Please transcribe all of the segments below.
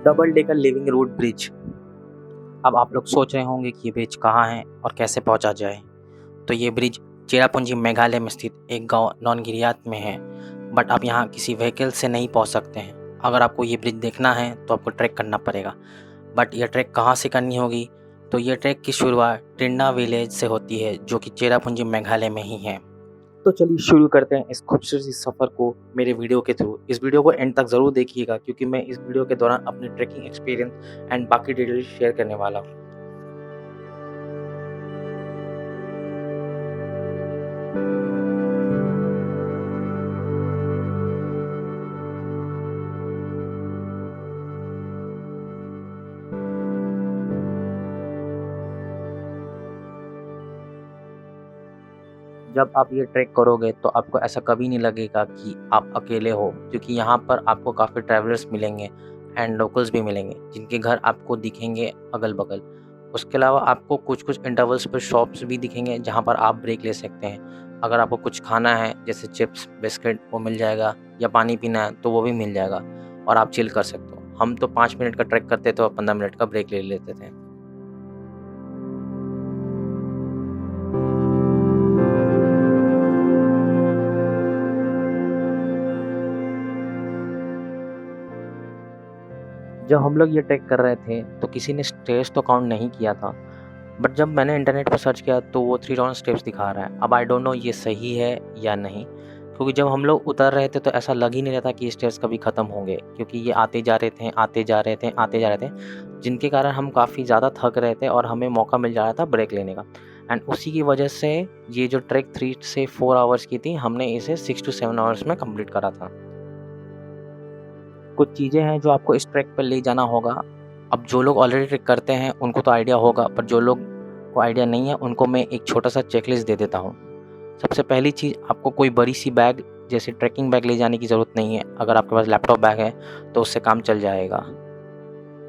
Double decker living root bridge. अब आप लोग सोच रहे होंगे कि ये ब्रिज कहाँ है और कैसे पहुंचा जाए। तो ये ब्रिज चेरापूंजी मेघालय में स्थित एक गांव नौनगिरियात में है, बट आप यहाँ किसी व्हीकल से नहीं पहुंच सकते हैं। अगर आपको ये ब्रिज देखना है तो आपको ट्रैक करना पड़ेगा। बट ये ट्रैक कहाँ से करनी होगी? तो ये ट्रैक की शुरुआत टिंडा विलेज से होती है, जो कि चेरापूंजी मेघालय में ही है। तो चलिए शुरू करते हैं इस खूबसूरत सफ़र को मेरे वीडियो के थ्रू। इस वीडियो को एंड तक ज़रूर देखिएगा, क्योंकि मैं इस वीडियो के दौरान अपनी ट्रैकिंग एक्सपीरियंस एंड बाकी डिटेल्स शेयर करने वाला हूँ। जब आप ये ट्रैक करोगे तो आपको ऐसा कभी नहीं लगेगा कि आप अकेले हो, क्योंकि यहाँ पर आपको काफ़ी ट्रैवलर्स मिलेंगे एंड लोकल्स भी मिलेंगे, जिनके घर आपको दिखेंगे अगल बगल। उसके अलावा आपको कुछ कुछ इंटरवल्स पर शॉप्स भी दिखेंगे जहाँ पर आप ब्रेक ले सकते हैं। अगर आपको कुछ खाना है जैसे चिप्स बिस्किट वो मिल जाएगा, या पानी पीना है तो वो भी मिल जाएगा और आप चिल कर सकते हो। हम तो 5 मिनट का ट्रैक करते थे और 15 मिनट का ब्रेक ले लेते थे। जब हम लोग ये ट्रैक कर रहे थे तो किसी ने स्टेप्स तो काउंट नहीं किया था, बट जब मैंने इंटरनेट पर सर्च किया तो वो 3000 स्टेप्स दिखा रहा है। अब आई डोंट नो ये सही है या नहीं, क्योंकि जब हम लोग उतर रहे थे तो ऐसा लग ही नहीं रहा था कि ये स्टेप्स कभी ख़त्म होंगे, क्योंकि ये आते जा रहे थे आते जा रहे थे आते जा रहे थे, जिनके कारण हम काफ़ी ज़्यादा थक रहे थे और हमें मौका मिल जा रहा था ब्रेक लेने का। एंड उसी की वजह से ये जो ट्रैक 3 से 4 आवर्स की थी, हमने इसे 6 to 7 आवर्स में कंप्लीट करा था। कुछ चीज़ें हैं जो आपको इस ट्रैक पर ले जाना होगा। अब जो लोग ऑलरेडी ट्रैक करते हैं उनको तो आइडिया होगा, पर जो लोग को आइडिया नहीं है उनको मैं एक छोटा सा चेकलिस्ट दे देता हूँ। सबसे पहली चीज़, आपको कोई बड़ी सी बैग जैसे ट्रैकिंग बैग ले जाने की ज़रूरत नहीं है। अगर आपके पास लैपटॉप बैग है तो उससे काम चल जाएगा।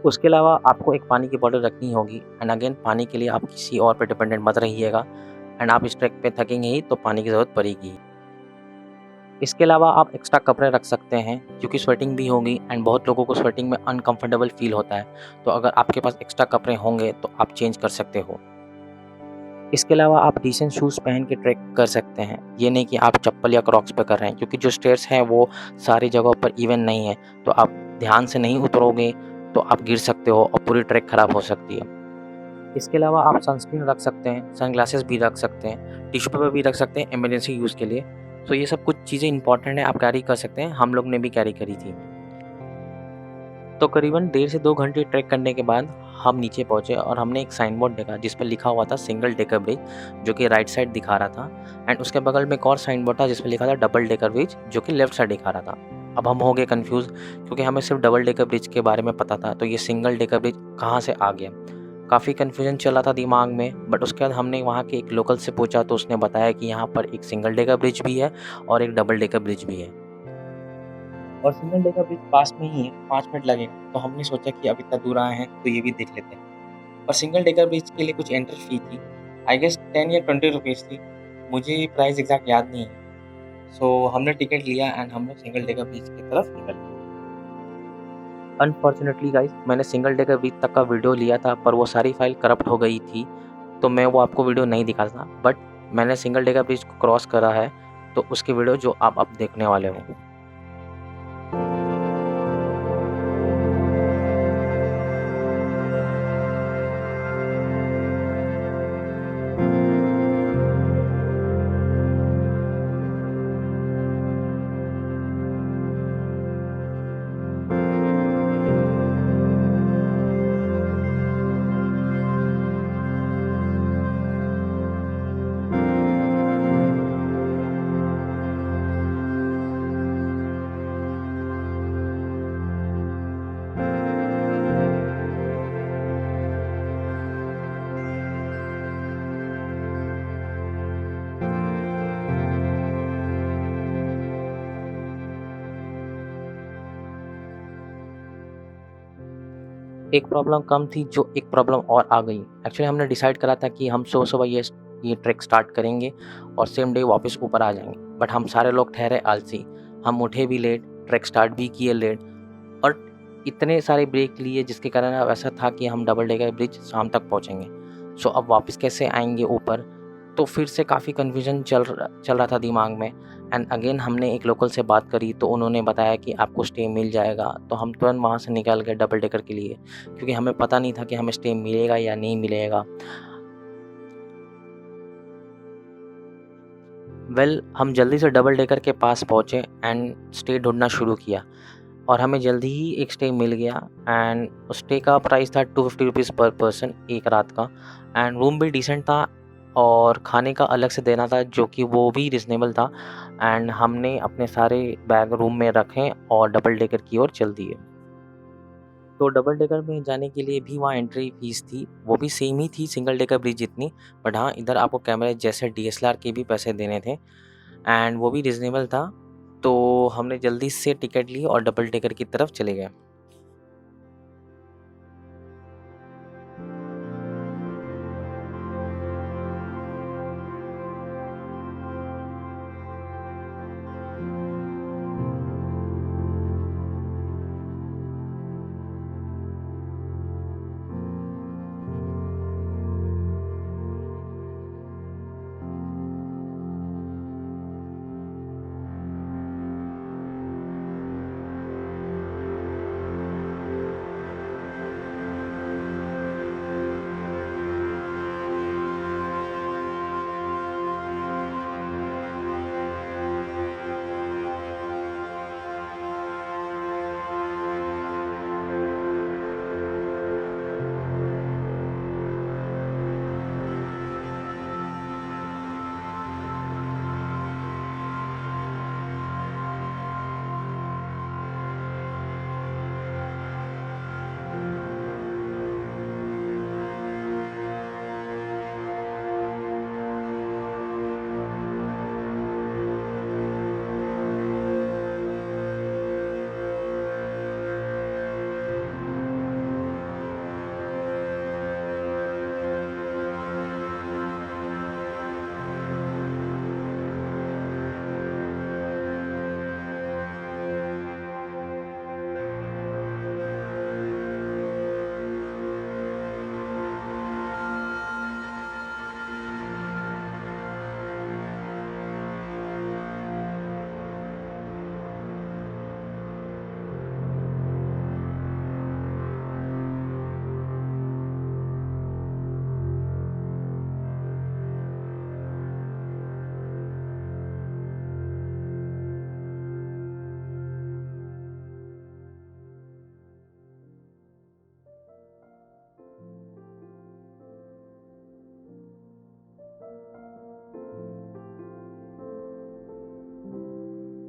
उसके अलावा आपको एक पानी की बॉटल रखनी होगी। एंड अगेन, पानी के लिए आप किसी और पे डिपेंडेंट मत रहिएगा। एंड आप इस ट्रैक पे थकेंगे ही तो पानी की ज़रूरत पड़ेगी। इसके अलावा आप एक्स्ट्रा कपड़े रख सकते हैं, क्योंकि स्वेटिंग भी होगी एंड बहुत लोगों को स्वेटिंग में अनकंफर्टेबल फील होता है। तो अगर आपके पास एक्स्ट्रा कपड़े होंगे तो आप चेंज कर सकते हो। इसके अलावा आप डिसेंट शूज़ पहन के ट्रैक कर सकते हैं। ये नहीं कि आप चप्पल या क्रॉक्स पे कर रहे हैं, क्योंकि जो स्टेयर्स हैं वो सारी जगहों पर इवन नहीं है। तो आप ध्यान से नहीं उतरोगे तो आप गिर सकते हो और पूरी ट्रैक ख़राब हो सकती है। इसके अलावा आप सनस्क्रीन रख सकते हैं, सनग्लासेस भी रख सकते हैं, टिश्यू पेपर भी रख सकते हैं इमरजेंसी यूज़ के लिए। तो ये सब कुछ चीज़ें इंपॉर्टेंट है, आप कैरी कर सकते हैं। हम लोग ने भी कैरी करी थी। तो करीबन 1.5 से 2 घंटे ट्रैक करने के बाद हम नीचे पहुँचे और हमने एक साइन बोर्ड देखा जिस पर लिखा हुआ था सिंगल डेकर ब्रिज, जो कि राइट साइड दिखा रहा था। एंड उसके बगल में एक और साइन बोर्ड था जिस पर लिखा था डबल डेकर ब्रिज, जो कि लेफ्ट साइड दिखा रहा था। अब हम हो गए कंफ्यूज, क्योंकि हमें सिर्फ डबल डेकर ब्रिज के बारे में पता था, तो ये सिंगल डेकर ब्रिज कहाँ से आ गया। काफ़ी कन्फ्यूजन चला था दिमाग में। बट उसके बाद हमने वहाँ के एक लोकल से पूछा तो उसने बताया कि यहाँ पर एक सिंगल डेकर ब्रिज भी है और एक डबल डेकर ब्रिज भी है, और सिंगल डेकर ब्रिज पास में ही है, 5 मिनट लगेगा। तो हमने सोचा कि अब इतना दूर आए हैं तो ये भी देख लेते हैं। और सिंगल डेकर ब्रिज के लिए कुछ एंट्री फी थी, आई गेस 10 या 20 रुपीज़ थी, मुझे प्राइस एग्जैक्ट याद नहीं है। सो हमने टिकट लिया एंड हम लोग सिंगल डेकर ब्रिज की तरफ निकल गए। अनफॉर्चुनेटली गाइस, मैंने सिंगल डेकर ब्रिज तक का वीडियो लिया था, पर वो सारी फाइल करप्ट हो गई थी, तो मैं वो आपको वीडियो नहीं दिखा था। बट मैंने सिंगल डेकर ब्रिज को क्रॉस करा है, तो उसकी वीडियो जो आप अब देखने वाले हो। एक प्रॉब्लम कम थी, जो एक प्रॉब्लम और आ गई। एक्चुअली हमने डिसाइड करा था कि हम सुबह-सुबह ये ट्रैक स्टार्ट करेंगे और सेम डे वापस ऊपर आ जाएँगे। बट हम सारे लोग ठहरे आलसी। हम उठे भी लेट, ट्रैक स्टार्ट भी किए लेट, और इतने सारे ब्रेक लिए जिसके कारण अब ऐसा था कि हम डबल डेकर ब्रिज शाम तक पहुँचेंगे। सो अब वापस कैसे आएंगे ऊपर, तो फिर से काफ़ी कन्फ्यूजन चल रहा था दिमाग में। एंड अगेन हमने एक लोकल से बात करी तो उन्होंने बताया कि आपको स्टे मिल जाएगा। तो हम तुरंत वहाँ से निकल गए डबल डेकर के लिए, क्योंकि हमें पता नहीं था कि हमें स्टे मिलेगा या नहीं मिलेगा। हम जल्दी से डबल डेकर के पास पहुँचे एंड स्टे ढूंढना शुरू किया, और हमें जल्दी ही एक स्टे मिल गया। एंड उस स्टे का प्राइस था 250 रुपीज़ पर पर्सन एक रात का। एंड रूम भी डिसेंट था और खाने का अलग से देना था, जो कि वो भी रिजनेबल था। एंड हमने अपने सारे बैग रूम में रखे और डबल डेकर की ओर चल दिए। तो डबल डेकर में जाने के लिए भी वहाँ एंट्री फीस थी, वो भी सेम ही थी सिंगल डेकर ब्रिज जितनी, बट हाँ इधर आपको कैमरे जैसे DSLR के भी पैसे देने थे एंड वो भी रिजनेबल था। तो हमने जल्दी से टिकट ली और डबल डेकर की तरफ चले गए।